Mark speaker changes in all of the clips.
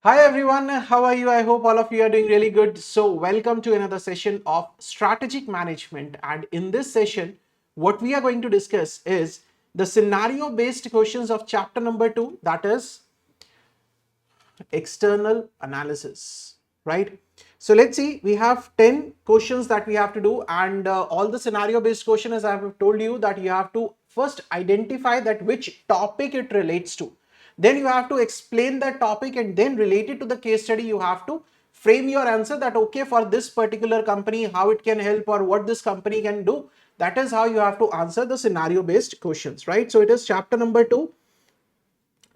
Speaker 1: Hi everyone, how are you? I hope all of you are doing really good. So, welcome to another session of strategic management. And in this session, what we are going to discuss is the scenario based questions of chapter number 2, that is external analysis, right? So let's see, we have 10 questions that we have to do, and all the scenario based question, as I have told you, that you have to first identify that which topic it relates to, then you have to explain that topic, and then related to the case study you have to frame your answer that okay, for this particular company how it can help or what this company can do. That is how you have to answer the scenario based questions, right? So it is chapter number 2,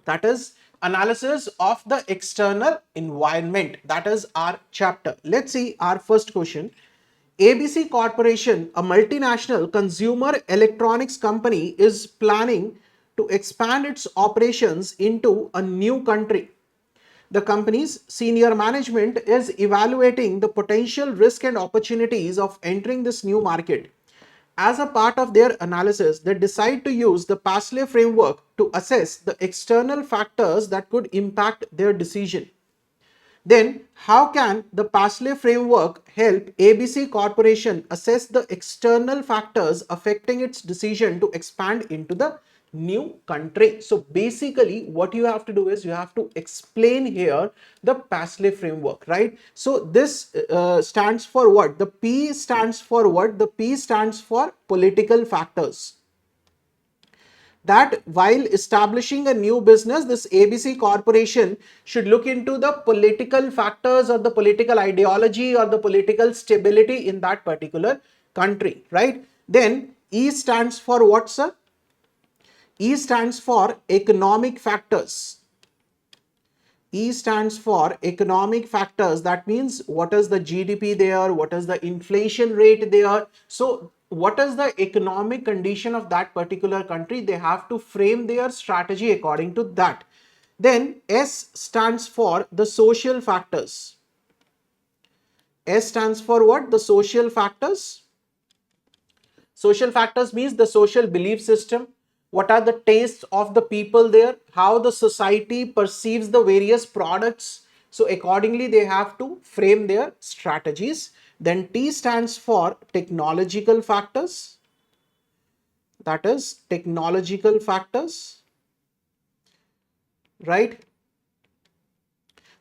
Speaker 1: that is analysis of the external environment. That is our chapter. Let's see our first question. ABC Corporation, a multinational consumer electronics company, is planning to expand its operations into a new country. The company's senior management is evaluating the potential risk and opportunities of entering this new market. As a part of their analysis, they decide to use the Pestle framework to assess the external factors that could impact their decision. Then, how can the Pestle framework help ABC Corporation assess the external factors affecting its decision to expand into the new country? So basically what you have to do is you have to explain here the Pestle framework, right? So this stands for what? The P stands for what? The P stands for political factors. That while establishing a new business, this ABC Corporation should look into the political factors or the political ideology or the political stability in that particular country, right? Then E stands for what, sir? E stands for economic factors. E stands for economic factors. That means what is the GDP there, what is the inflation rate there. So what is the economic condition of that particular country? They have to frame their strategy according to that. Then S stands for the social factors. S stands for what? The social factors. Social factors means the social belief system. What are the tastes of the people there? How the society perceives the various products. So accordingly, they have to frame their strategies. Then T stands for technological factors. That is technological factors, right?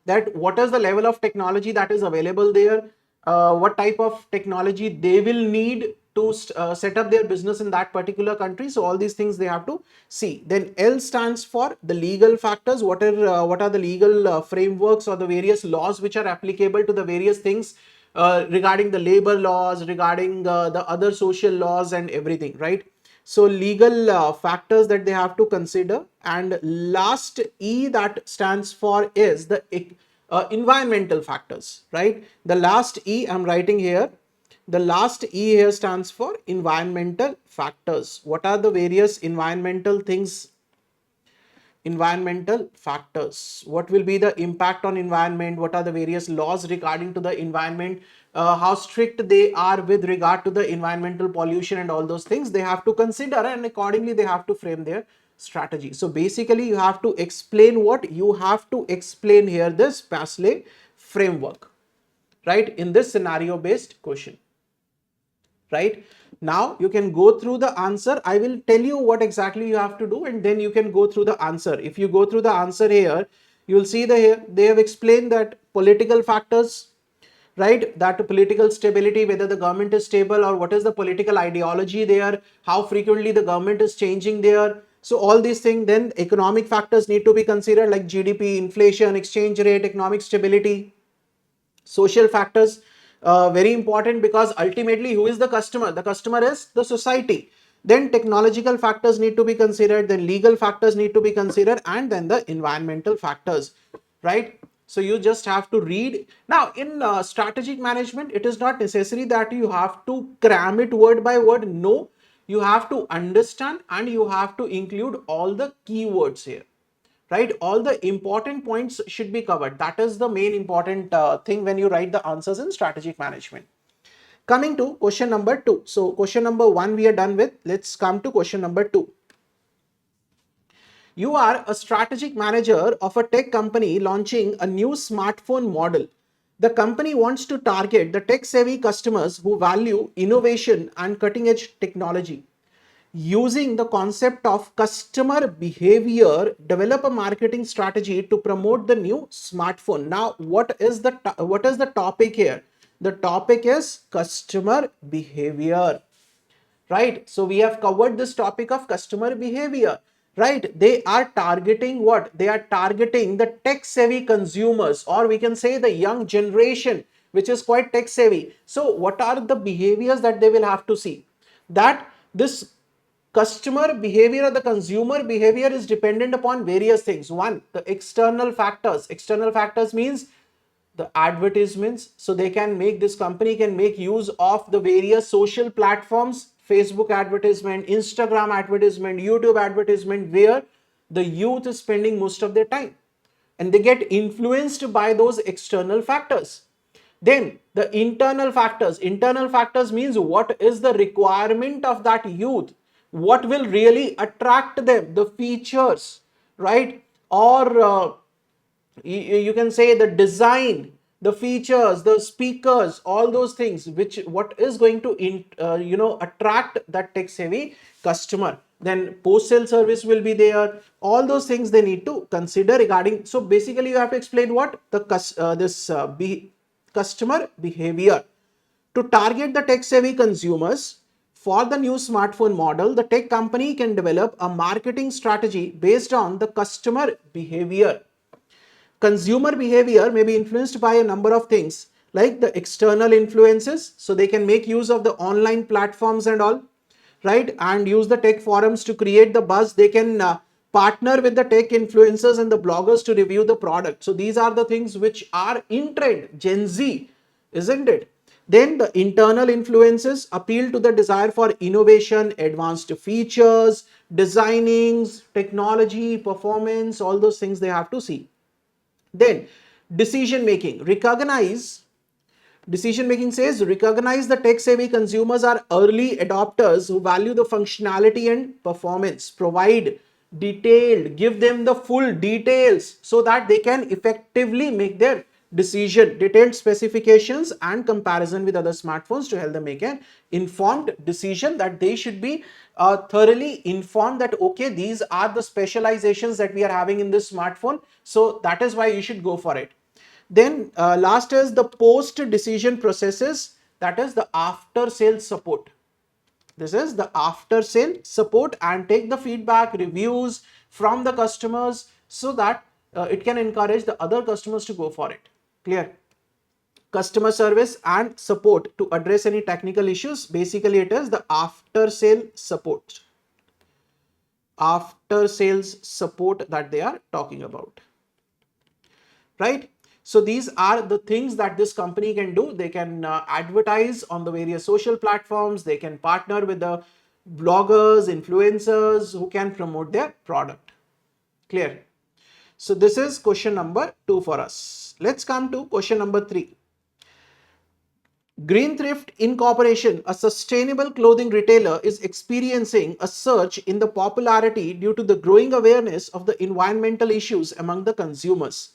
Speaker 1: That what is the level of technology that is available there, what type of technology they will need to set up their business in that particular country. So all these things they have to see. Then L stands for the legal factors. What are the legal frameworks or the various laws which are applicable to the various things, regarding the labor laws, regarding the other social laws and everything, right? So legal factors that they have to consider. And last E that stands for is the environmental factors, right? The last E I'm writing here. The last E here stands for environmental factors. What are the various environmental things? Environmental factors. What will be the impact on environment? What are the various laws regarding to the environment? How strict they are with regard to the environmental pollution and all those things they have to consider, and accordingly they have to frame their strategy. So basically you have to explain what you have to explain here, this Pestle framework, right, in this scenario based question. Right, now you can go through the answer. I will tell you what exactly you have to do, and then you can go through the answer. If you go through the answer here, you will see here they have explained that political factors, right, that political stability, whether the government is stable or what is the political ideology there, how frequently the government is changing there. So all these things. Then economic factors need to be considered, like GDP, inflation, exchange rate, economic stability. Social factors, very important, because ultimately who is the customer? The customer is the society. Then technological factors need to be considered, then legal factors need to be considered, and then the environmental factors, right? So you just have to read. Now in strategic management, it is not necessary that you have to cram it word by word. No, you have to understand and you have to include all the keywords here, right? All the important points should be covered. That is the main important thing when you write the answers in strategic management. Coming to question number 2. So question number 1 we are done with. Let's come to question number 2. You are a strategic manager of a tech company launching a new smartphone model. The company wants to target the tech-savvy customers who value innovation and cutting-edge technology. Using the concept of customer behavior, develop a marketing strategy to promote the new smartphone. Now, what is the topic here? The topic is customer behavior, right? So we have covered this topic of customer behavior, right? They are targeting what? They are targeting the tech savvy consumers, or we can say the young generation, which is quite tech savvy. So what are the behaviors that they will have to see? That this customer behavior or the consumer behavior is dependent upon various things. One, the external factors. External factors means the advertisements. So they can make, this company can make use of the various social platforms, Facebook advertisement, Instagram advertisement, YouTube advertisement, where the youth is spending most of their time, and they get influenced by those external factors. Then the internal factors. Internal factors means what is the requirement of that youth, what will really attract them, the features, right? Or you can say the design, the features, the speakers, all those things, which what is going to attract that tech savvy customer. Then post sale service will be there. All those things they need to consider regarding. So basically you have to explain what the customer behavior. To target the tech savvy consumers for the new smartphone model, the tech company can develop a marketing strategy based on the customer behavior. Consumer behavior may be influenced by a number of things, like the external influences. So they can make use of the online platforms and all, right? And use the tech forums to create the buzz. They can partner with the tech influencers and the bloggers to review the product. So these are the things which are in trend, Gen Z, isn't it? Then the internal influences appeal to the desire for innovation, advanced features, designings, technology, performance, all those things they have to see. Then decision making. Decision making says recognize the tech savvy consumers are early adopters who value the functionality and performance. Provide detailed, give them the full details so that they can effectively make their decision. Detailed specifications and comparison with other smartphones to help them make an informed decision, that they should be thoroughly informed that okay, these are the specializations that we are having in this smartphone, so that is why you should go for it. Then last is the post decision processes, that is the after sales support. This is the after sale support, and take the feedback, reviews from the customers, so that it can encourage the other customers to go for it. Clear? Customer service and support to address any technical issues. Basically it is the after sale support. After sales support that they are talking about, right? So these are the things that this company can do. They can advertise on the various social platforms. They can partner with the bloggers, influencers who can promote their product. Clear? So this is question number 2 for us. Let's come to question number 3. Green Thrift Incorporation, a sustainable clothing retailer, is experiencing a surge in the popularity due to the growing awareness of the environmental issues among the consumers.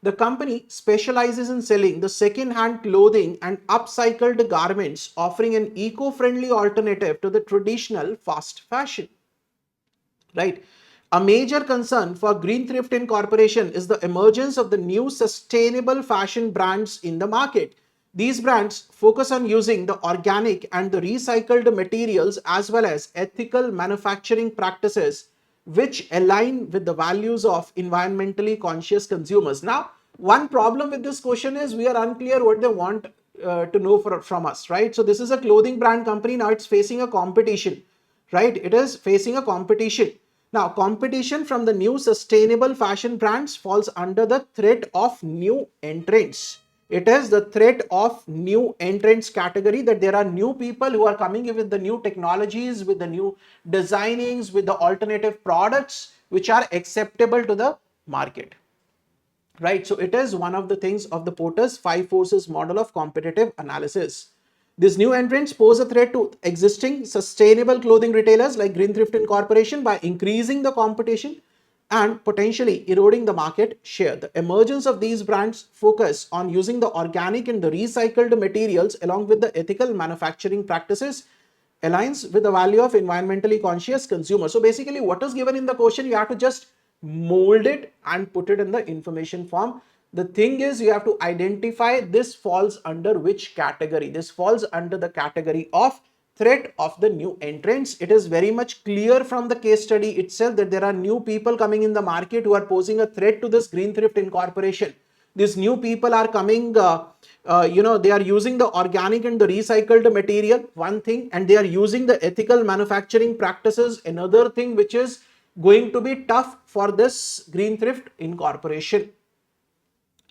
Speaker 1: The company specializes in selling the second-hand clothing and upcycled garments, offering an eco-friendly alternative to the traditional fast fashion. Right? A major concern for Green Thrift Incorporation is the emergence of the new sustainable fashion brands in the market. These brands focus on using the organic and the recycled materials as well as ethical manufacturing practices which align with the values of environmentally conscious consumers. Now, one problem with this question is we are unclear what they want to know from us, right? So this is a clothing brand company. Now it's facing a competition, right? It is facing a competition. Now, competition from the new sustainable fashion brands falls under the threat of new entrants. It is the threat of new entrants category, that there are new people who are coming in with the new technologies, with the new designings, with the alternative products which are acceptable to the market. Right? So it is one of the things of the Porter's 5 forces model of competitive analysis. These new entrants pose a threat to existing sustainable clothing retailers like Green Thrift Incorporation by increasing the competition, and potentially eroding the market share. The emergence of these brands focus on using the organic and the recycled materials along with the ethical manufacturing practices aligns with the value of environmentally conscious consumers. So basically what is given in the question, you have to just mold it and put it in the information form. The thing is, you have to identify this falls under which category. This falls under the category of threat of the new entrants. It is very much clear from the case study itself that there are new people coming in the market who are posing a threat to this green thrift incorporation. These new people are coming, they are using the organic and the recycled material, one thing, and they are using the ethical manufacturing practices, another thing, which is going to be tough for this green thrift incorporation.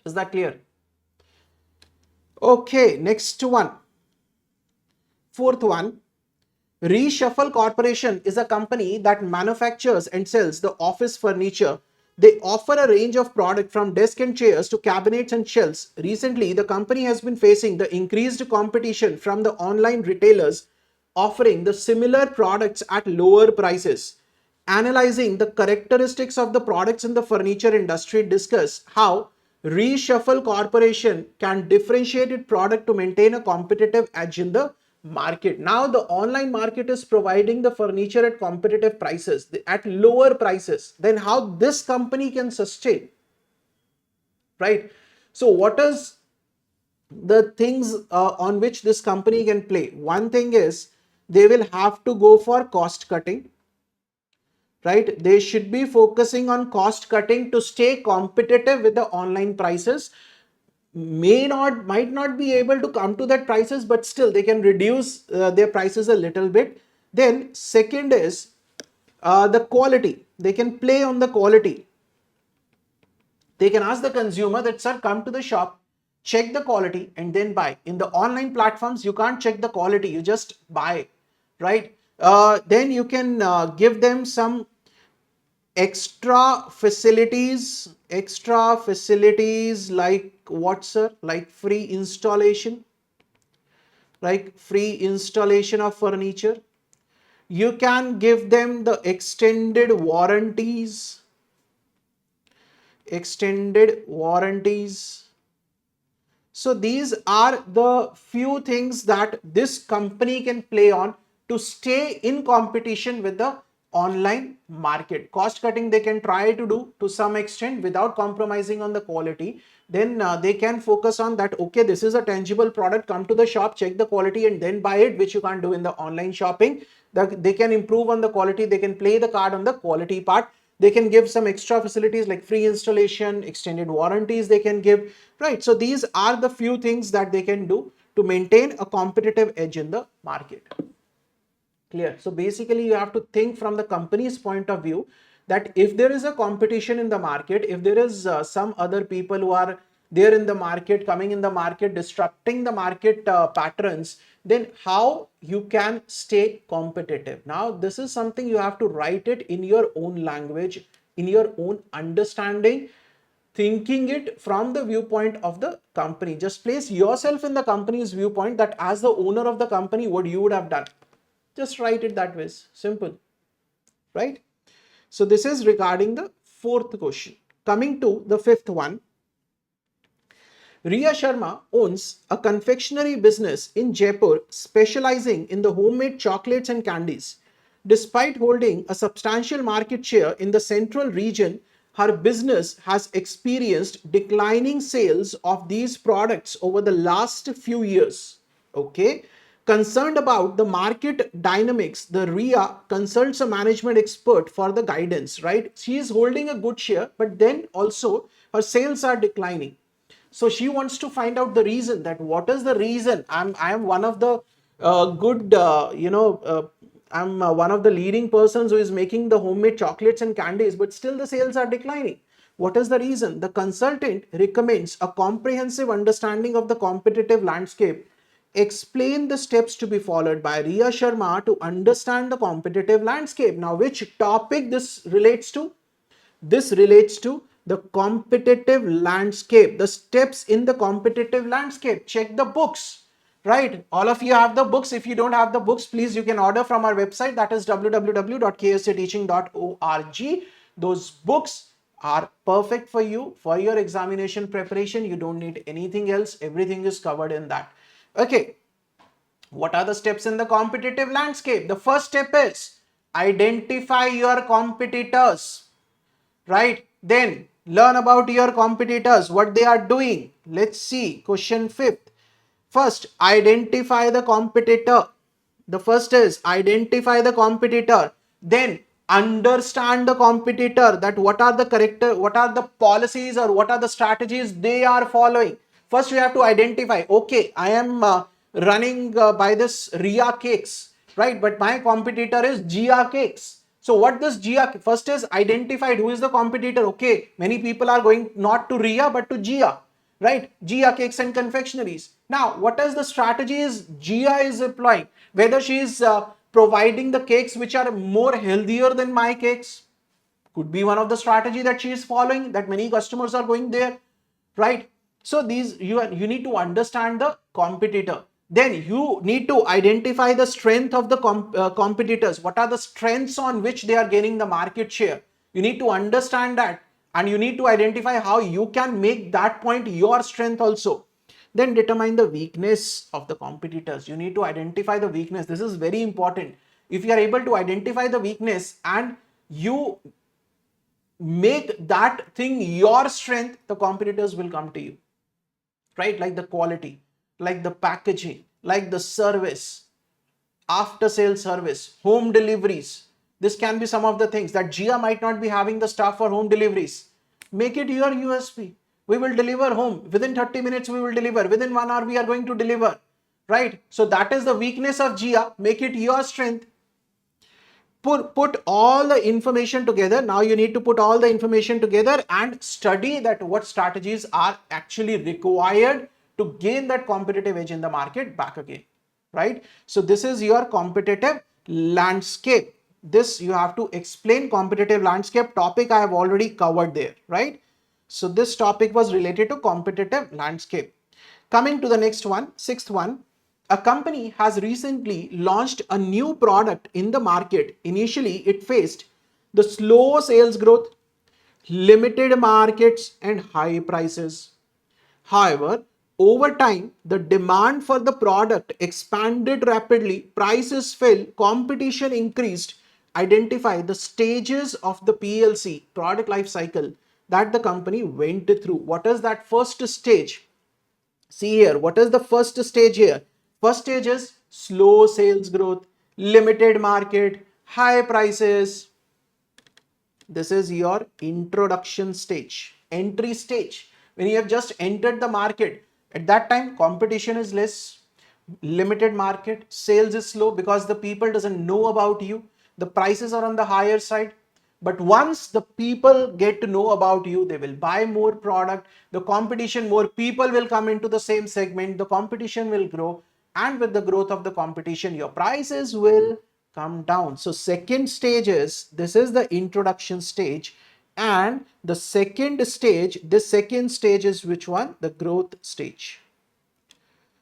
Speaker 1: Is that clear? Okay, next one. Fourth one. Reshuffle Corporation is a company that manufactures and sells the office furniture. They offer a range of products from desk and chairs to cabinets and shelves. Recently, the company has been facing the increased competition from the online retailers offering the similar products at lower prices. Analyzing the characteristics of the products in the furniture industry, discuss how Reshuffle Corporation can differentiate its product to maintain a competitive edge in the market. Now the online market is providing the furniture at competitive prices, at lower prices. Then how this company can sustain, right? So what is the things on which this company can play? One thing is they will have to go for cost cutting, right? They should be focusing on cost cutting to stay competitive with the online prices. Might not be able to come to that prices, but still they can reduce their prices a little bit. Then second is the quality. They can play on the quality. They can ask the consumer that, sir, come to the shop, check the quality and then buy. In the online platforms, you can't check the quality, you just buy, right? Then you can give them some extra facilities like what, sir? Like free installation, like free installation of furniture. You can give them the extended warranties. So these are the few things that this company can play on to stay in competition with the online market. Cost cutting they can try to do to some extent without compromising on the quality. Then they can focus on that, okay, this is a tangible product, come to the shop, check the quality and then buy it, which you can't do in the online shopping. They can improve on the quality, they can play the card on the quality part. They can give some extra facilities like free installation, extended warranties they can give, right? So these are the few things that they can do to maintain a competitive edge in the market. Clear? So basically you have to think from the company's point of view that if there is a competition in the market, if there is some other people who are there in the market, coming in the market, disrupting the market patterns, then how you can stay competitive. Now this is something you have to write it in your own language, in your own understanding, thinking it from the viewpoint of the company. Just place yourself in the company's viewpoint, that as the owner of the company, what you would have done. Just write it that way. Simple, right? So this is regarding the fourth question. Coming to the fifth one. Riya Sharma owns a confectionery business in Jaipur specializing in the homemade chocolates and candies. Despite holding a substantial market share in the central region, her business has experienced declining sales of these products over the last few years. Okay. Concerned about the market dynamics, the RIA consults a management expert for the guidance, right? She is holding a good share, but then also her sales are declining. So she wants to find out the reason, that what is the reason. I am one of the I'm one of the leading persons who is making the homemade chocolates and candies, but still the sales are declining. What is the reason? The consultant recommends a comprehensive understanding of the competitive landscape. Explain the steps to be followed by Riya Sharma to understand the competitive landscape. Now, which topic this relates to? This relates to the competitive landscape, the steps in the competitive landscape. Check the books, right? All of you have the books. If you don't have the books, please, you can order from our website, that is www.ksjteaching.org. Those books are perfect for you for your examination preparation. You don't need anything else. Everything is covered in that. Okay. What are the steps in the competitive landscape? The first step is identify your competitors, right? Then learn about your competitors, what they are doing. Let's see, question 5th. First, identify the competitor. The first is identify the competitor. Then understand the competitor, that what are the character, what are the policies or what are the strategies they are following. First, you have to identify, okay, I am running by this Ria cakes, right? But my competitor is Gia cakes. So what this Gia, first is identified who is the competitor. Okay, many people are going not to Ria but to Gia, right? Gia cakes and confectionaries. Now, what is the strategies Gia is applying? Whether she is providing the cakes which are more healthier than my cakes, could be one of the strategy that she is following, that many customers are going there, right? So these you need to understand the competitor. Then you need to identify the strength of the competitors. What are the strengths on which they are gaining the market share? You need to understand that, and you need to identify how you can make that point your strength also. Then determine the weakness of the competitors. You need to identify the weakness. This is very important. If you are able to identify the weakness and you make that thing your strength, the competitors will come to you, right? Like the quality, like the packaging, like the service, after sales service, home deliveries. This can be some of the things that Gia might not be having the staff for home deliveries. Make it your USP. We will deliver home within 30 minutes. We will deliver within 1 hour. We are going to deliver, right? So that is the weakness of Gia. Make it your strength. Put all the information together. Now you need to put all the information together and study that what strategies are actually required to gain that competitive edge in the market back again, right? So this is your competitive landscape. This you have to explain. Competitive landscape topic I have already covered there, right? So this topic was related to competitive landscape. Coming to the next one, 6th one. A company has recently launched a new product in the market. Initially, it faced the slow sales growth, limited markets, and high prices. However, over time, the demand for the product expanded rapidly, prices fell, competition increased. Identify the stages of the PLC, product life cycle, that the company went through. What is that first stage? See here, what is the first stage here? First stage is slow sales growth, limited market, high prices. This is your introduction stage, entry stage. When you have just entered the market, at that time competition is less, limited market, sales is slow because the people doesn't know about you. The prices are on the higher side. But once the people get to know about you, they will buy more product. The competition, more people will come into the same segment. The competition will grow. And with the growth of the competition, your prices will come down. So second stage is, this is the introduction stage. And the second stage, this second stage is which one? The growth stage.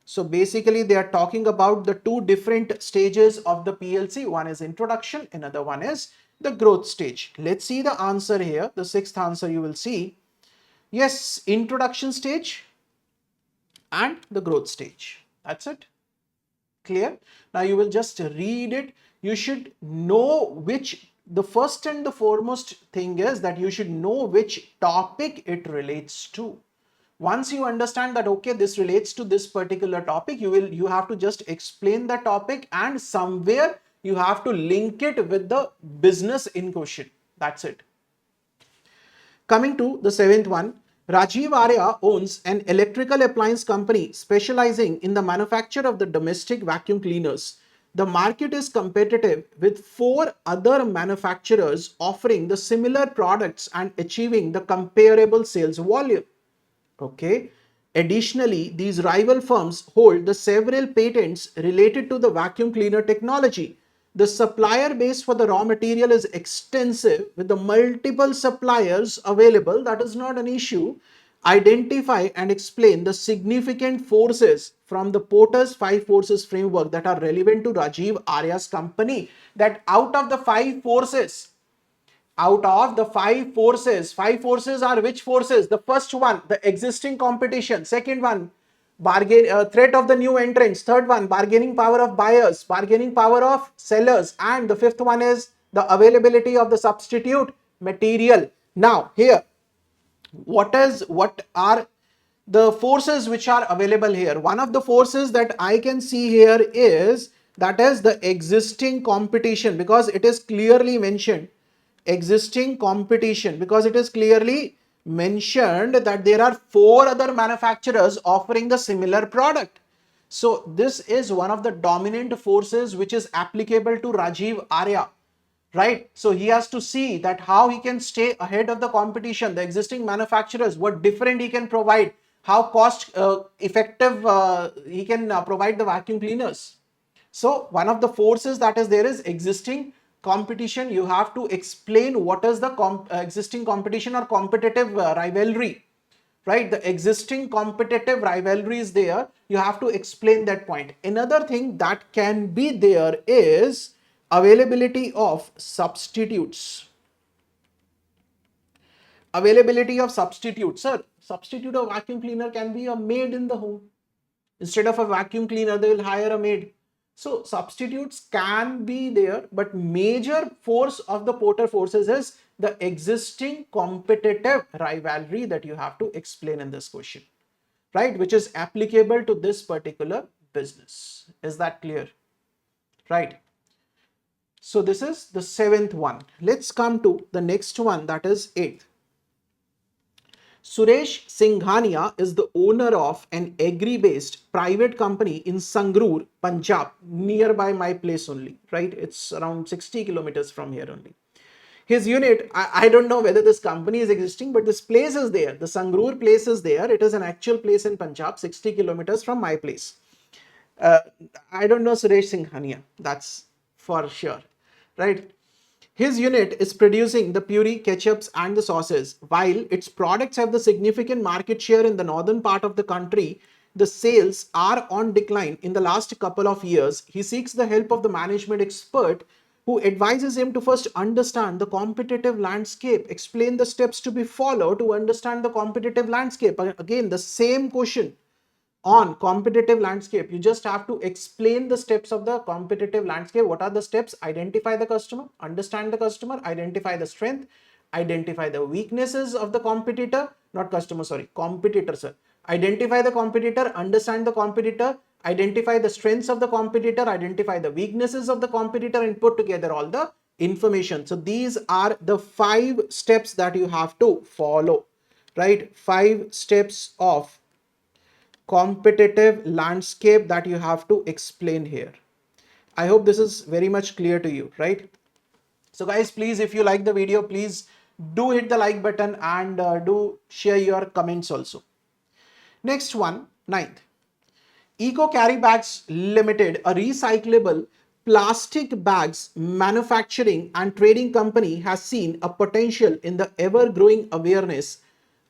Speaker 1: So basically they are talking about the two different stages of the PLC. One is introduction, another one is the growth stage. Let's see the answer here. The 6th answer you will see. Yes, introduction stage and the growth stage. That's it. Clear? Now you will just read it. You should know which, the first and the foremost thing is that you should know which topic it relates to. Once you understand that, okay, this relates to this particular topic, you have to just explain the topic and somewhere you have to link it with the business in question. That's it. Coming to the 7th one, Rajiv Arya owns an electrical appliance company specializing in the manufacture of the domestic vacuum cleaners. The market is competitive with 4 other manufacturers offering the similar products and achieving the comparable sales volume. Okay. Additionally, these rival firms hold the several patents related to the vacuum cleaner technology. The supplier base for the raw material is extensive with the multiple suppliers available. That is not an issue. Identify and explain the significant forces from the Porter's 5 forces framework that are relevant to Rajiv Arya's company. That out of the 5 forces, Out of the five forces are which forces? The first one, the existing competition. Second one, threat of the new entrants. Third one, bargaining power of buyers, bargaining power of sellers, and the fifth one is the availability of the substitute material. Now here, what are the forces which are available here? One of the forces that I can see here is that is the existing competition, because it is clearly mentioned existing competition, because it is clearly mentioned that there are four other manufacturers offering the similar product. So this is one of the dominant forces which is applicable to Rajiv Arya, right? So he has to see that how he can stay ahead of the competition, the existing manufacturers, what different he can provide, how cost effective he can provide the vacuum cleaners. So one of the forces that is there is existing competition. You have to explain what is the existing competition or competitive rivalry, right? The existing competitive rivalry is there. You have to explain that point. Another thing that can be there is availability of substitutes. Availability of substitutes. Sir, substitute of vacuum cleaner can be a maid in the home. Instead of a vacuum cleaner, they will hire a maid. So substitutes can be there, but major force of the Porter forces is the existing competitive rivalry that you have to explain in this question, right? Which is applicable to this particular business. Is that clear? Right. So this is the seventh one. Let's come to the next one, that is eighth. Suresh Singhania is the owner of an agri-based private company in Sangrur, Punjab, nearby my place only, right? It's around 60 kilometers from here only. His unit, I don't know whether this company is existing, but this place is there. The Sangrur place is there. It is an actual place in Punjab, 60 kilometers from my place. Uh, I don't know Suresh Singhania, that's for sure, right? His unit is producing the puree, ketchups, and the sauces. While its products have the significant market share in the northern part of the country, the sales are on decline in the last couple of years. He seeks the help of the management expert who advises him to first understand the competitive landscape, explain the steps to be followed to understand the competitive landscape. Again, the same question on competitive landscape. You just have to explain the steps of the competitive landscape. What are the steps? Identify the customer, understand the customer, identify the strength, identify the weaknesses of the competitor, not customer, sorry, competitor, sir. Identify the competitor, understand the competitor, identify the strengths of the competitor, identify the weaknesses of the competitor, and put together all the information. So these are the 5 steps that you have to follow, right? 5 steps of competitive landscape that you have to explain here. I hope this is very much clear to you, right? So guys, please, if you like the video, please do hit the like button and do share your comments also. Next one, ninth. Eco Carry Bags Limited, a recyclable plastic bags manufacturing and trading company, has seen a potential in the ever-growing awareness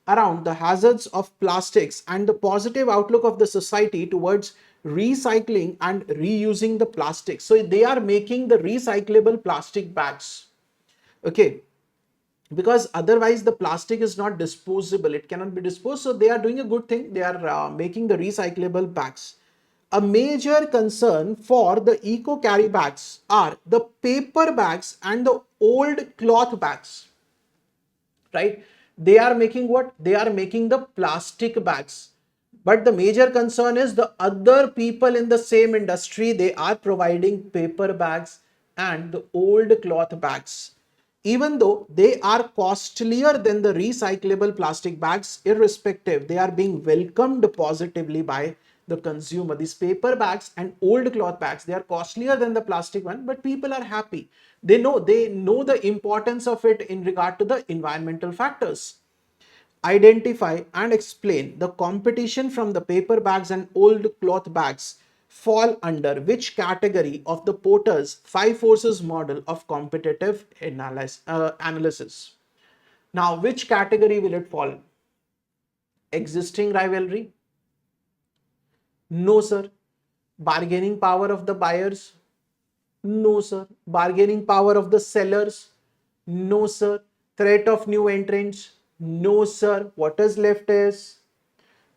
Speaker 1: around the hazards of plastics and the positive outlook of the society towards recycling and reusing the plastic. So they are making the recyclable plastic bags. Okay, because otherwise the plastic is not disposable, it cannot be disposed. So they are doing a good thing. They are making the recyclable bags. A major concern for the eco carry bags are the paper bags and the old cloth bags, right? They are making what? They are making the plastic bags. But the major concern is the other people in the same industry, they are providing paper bags and the old cloth bags. Even though they are costlier than the recyclable plastic bags, irrespective, they are being welcomed positively by the consumer. These paper bags and old cloth bags, they are costlier than the plastic one, but people are happy. They know the importance of it in regard to the environmental factors. Identify and explain the competition from the paper bags and old cloth bags fall under which category of the Porter's 5 forces model of competitive analysis. Now, which category will it fall? Existing rivalry? No, sir. Bargaining power of the buyers? No, sir. Bargaining power of the sellers? No, sir. Threat of new entrants? No, sir. What is left is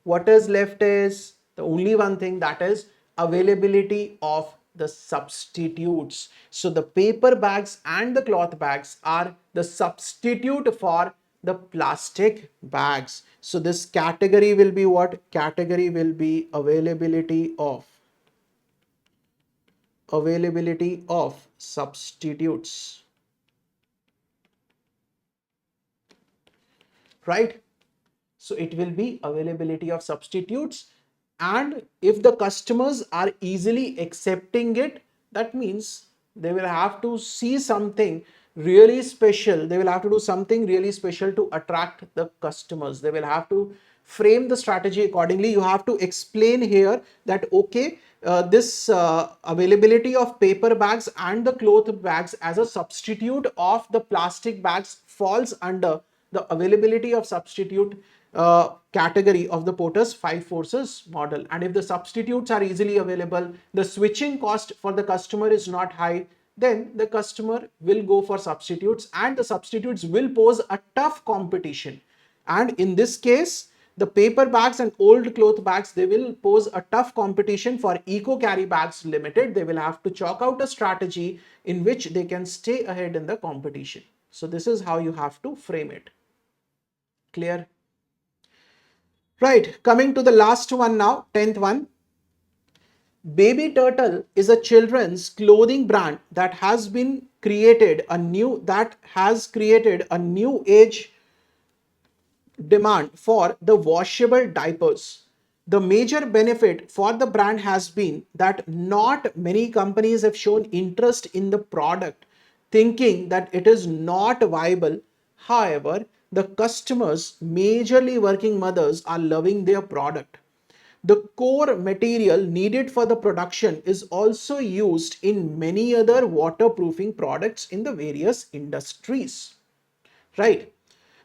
Speaker 1: the only one thing, that is availability of the substitutes. So the paper bags and the cloth bags are the substitute for the plastic bags. So this category will be what? Category will be availability of substitutes, right? So it will be availability of substitutes, and if the customers are easily accepting it, that means they will have to see something really special. They will have to do something really special to attract the customers. They will have to frame the strategy accordingly. You have to explain here that okay, this availability of paper bags and the cloth bags as a substitute of the plastic bags falls under the availability of substitute category of the Porter's 5 forces model. And if the substitutes are easily available, the switching cost for the customer is not high, then the customer will go for substitutes, and the substitutes will pose a tough competition. And in this case, the paper bags and old cloth bags, they will pose a tough competition for Eco Carry Bags Limited. They will have to chalk out a strategy in which they can stay ahead in the competition. So this is how you have to frame it. Clear? Right, coming to the last one now, 10th one. Baby Turtle is a children's clothing brand that has created a new age demand for the washable diapers. The major benefit for the brand has been that not many companies have shown interest in the product, thinking that it is not viable. However, the customers, majorly working mothers, are loving their product. The core material needed for the production is also used in many other waterproofing products in the various industries. Right?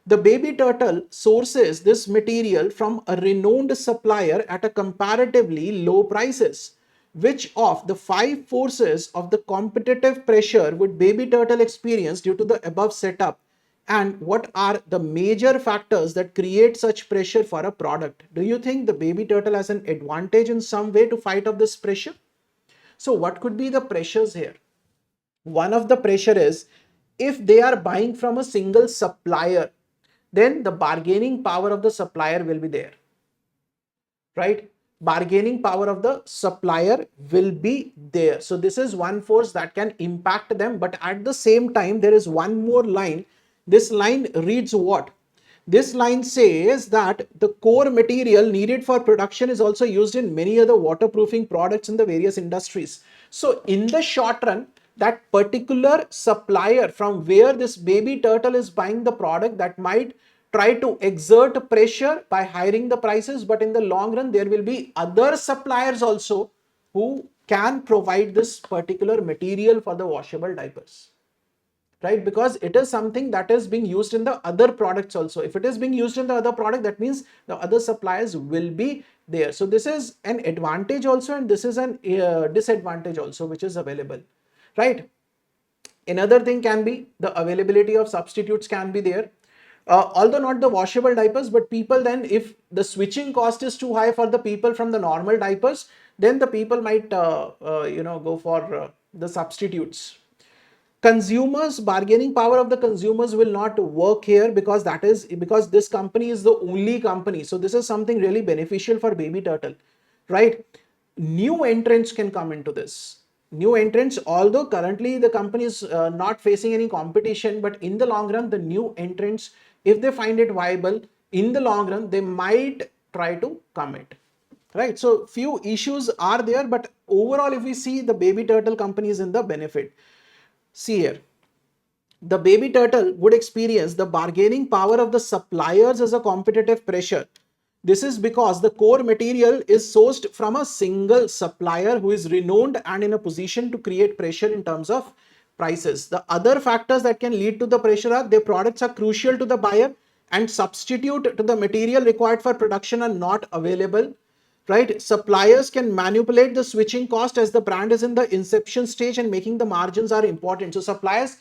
Speaker 1: The Baby Turtle sources this material from a renowned supplier at a comparatively low prices. Which of the 5 forces of the competitive pressure would Baby Turtle experience due to the above setup? And what are the major factors that create such pressure for a product? Do you think the Baby Turtle has an advantage in some way to fight off this pressure? So what could be the pressures here? One of the pressure is, if they are buying from a single supplier, then the bargaining power of the supplier will be there, right? Bargaining power of the supplier will be there. So this is one force that can impact them. But at the same time, there is one more line. This line reads what? This line says that the core material needed for production is also used in many other waterproofing products in the various industries. So in the short run, that particular supplier from where this Baby Turtle is buying the product, that might try to exert pressure by hiring the prices, but in the long run there will be other suppliers also who can provide this particular material for the washable diapers, right? Because it is something that is being used in the other products also. If it is being used in the other product, that means the other suppliers will be there. So this is an advantage also, and this is an disadvantage also which is available, right? Another thing can be the availability of substitutes can be there. Although not the washable diapers, but people, then if the switching cost is too high for the people from the normal diapers, then the people might go for the substitutes. Consumers, bargaining power of the consumers will not work here, because this company is the only company. So this is something really beneficial for Baby Turtle, right? New entrants can come into this. New entrants, although currently the company is not facing any competition, but in the long run, the new entrants, if they find it viable, in the long run, they might try to come it. Right? So few issues are there, but overall, if we see, the Baby Turtle company is in the benefit. See here, the Baby Turtle would experience the bargaining power of the suppliers as a competitive pressure. This is because the core material is sourced from a single supplier who is renowned and in a position to create pressure in terms of prices. The other factors that can lead to the pressure are their products are crucial to the buyer, and substitute to the material required for production are not available. Right? Suppliers can manipulate the switching cost as the brand is in the inception stage, and making the margins are important. So suppliers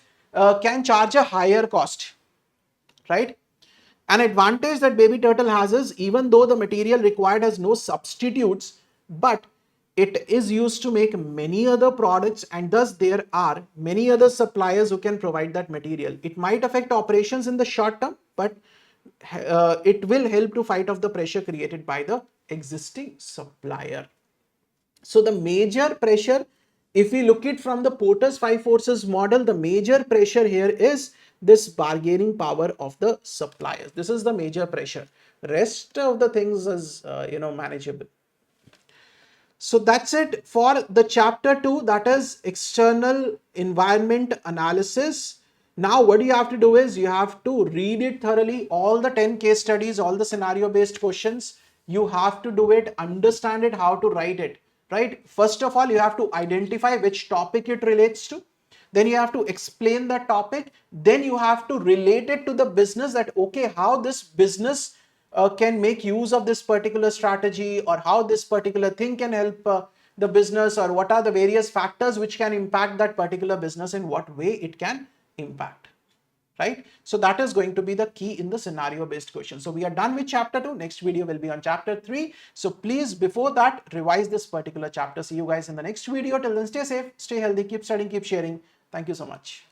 Speaker 1: can charge a higher cost, right? An advantage that baby turtle has is even though the material required has no substitutes, but it is used to make many other products, and thus there are many other suppliers who can provide that material. It might affect operations in the short term, but it will help to fight off the pressure created by the existing supplier. So the major pressure, if we look it from the Porter's five forces model, the major pressure here is this bargaining power of the suppliers. This is the major pressure. Rest of the things is manageable. So that's it for the chapter 2, that is external environment analysis. Now what you have to do is you have to read it thoroughly, all the 10 case studies, all the scenario based questions. You have to do it, understand it, how to write it, right? First of all, you have to identify which topic it relates to. Then you have to explain that topic. Then you have to relate it to the business, that okay, how this business can make use of this particular strategy, or how this particular thing can help the business, or what are the various factors which can impact that particular business, in what way it can impact, right? So that is going to be the key in the scenario based question. So we are done with chapter 2. Next video will be on chapter 3. So please, before that, revise this particular chapter. See you guys in the next video. Till then, stay safe, stay healthy, keep studying, keep sharing. Thank you so much.